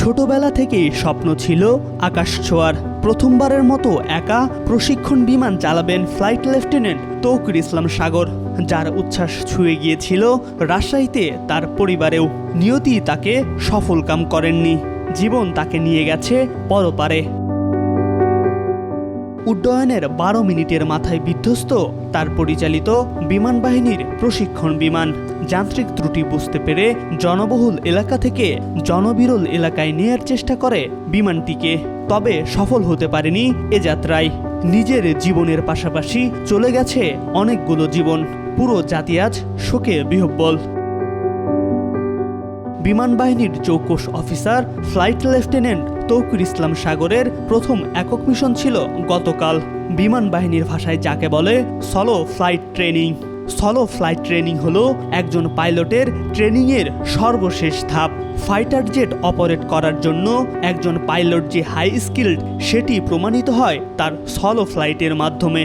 ছোটবেলা থেকেই স্বপ্ন ছিল আকাশ ছোঁয়ার। প্রথমবারের মতো একা প্রশিক্ষণ বিমান চালাবেন ফ্লাইট লেফটেন্যান্ট তৌকির ইসলাম সাগর, যার উচ্ছ্বাস ছুঁয়ে গিয়েছিল রাজশাহীতে তার পরিবারেও। নিয়তি তাকে সফলকাম করেননি, জীবন তাকে নিয়ে গেছে পরপারে। উড্ডয়নের 12 মিনিটের মাথায় বিধ্বস্ত তার পরিচালিত বিমান বাহিনীর প্রশিক্ষণ বিমান। যান্ত্রিক ত্রুটি বুঝতে পেরে জনবহুল এলাকা থেকে জনবিরল এলাকায় নেয়ার চেষ্টা করে বিমানটিকে, তবে সফল হতে পারেনি এ যাত্রায়। নিজের জীবনের পাশাপাশি চলে গেছে অনেকগুলো জীবন। পুরো জাতি আজ শোকে বিহ্বল। বিমান বাহিনীর চৌকস অফিসার ফ্লাইট লেফটেন্যান্ট তৌকির ইসলাম সাগরের প্রথম একক মিশন ছিল গতকাল। বিমান বাহিনীর ভাষায় যাকে বলে solo flight training. Solo flight training হলো একজন পাইলটের ট্রেনিংয়ের সর্বশেষ ধাপ। ফাইটার জেট অপারেট করার জন্য একজন পাইলট যে হাই স্কিলড সেটি প্রমাণিত হয় তার সলো ফ্লাইটের মাধ্যমে।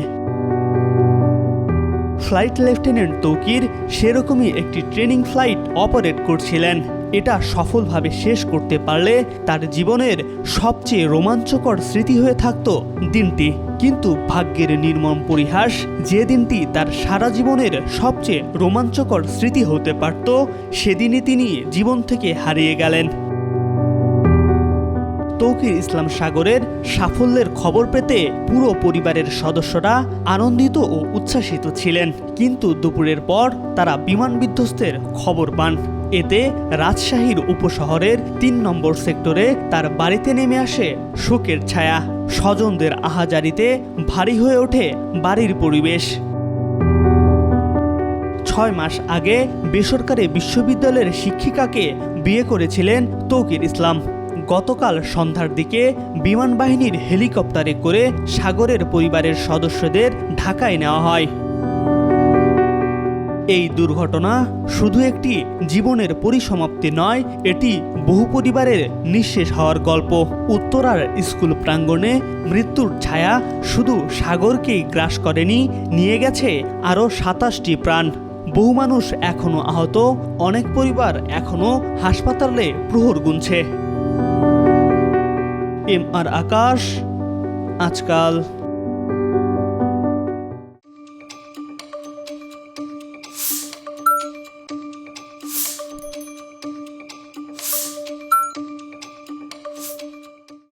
ফ্লাইট লেফটেন্যান্ট তৌকির সেরকমই একটি ট্রেনিং ফ্লাইট অপারেট করছিলেন। এটা সফলভাবে শেষ করতে পারলে তার জীবনের সবচেয়ে রোমাঞ্চকর স্মৃতি হয়ে থাকত দিনটি। কিন্তু ভাগ্যের নির্মম পরিহাস, যে দিনটি তার সারা জীবনের সবচেয়ে রোমাঞ্চকর স্মৃতি হতে পারত, সেদিনই তিনি জীবন থেকে হারিয়ে গেলেন। তৌকির ইসলাম সাগরের সাফল্যের খবর পেতে পুরো পরিবারের সদস্যরা আনন্দিত ও উচ্ছ্বাসিত ছিলেন। কিন্তু দুপুরের পর তারা বিমান বিধ্বস্তের খবর পান। এতে রাজশাহীর উপশহরের ৩ নম্বর সেক্টরে তার বাড়িতে নেমে আসে শোকের ছায়া। স্বজনদের আহাজারিতে ভারী হয়ে ওঠে বাড়ির পরিবেশ। ৬ মাস আগে বেসরকারি বিশ্ববিদ্যালয়ের শিক্ষিকাকে বিয়ে করেছিলেন তৌকির ইসলাম। গতকাল সন্ধ্যার দিকে বিমান বাহিনীর হেলিকপ্টারে করে সাগরের পরিবারের সদস্যদের ঢাকায় নেওয়া হয়। এই দুর্ঘটনা শুধু একটি জীবনের পরিসমাপ্তি নয়, এটি বহু পরিবারের নিঃশেষ হওয়ার গল্প। উত্তরার স্কুল প্রাঙ্গণে মৃত্যুর ছায়া শুধু সাগরকেই গ্রাস করেনি, নিয়ে গেছে আরও ২৭টি প্রাণ। বহু মানুষ এখনও আহত, অনেক পরিবার এখনও হাসপাতালে প্রহর গুনছে। এম আর আকাশ, আজকাল।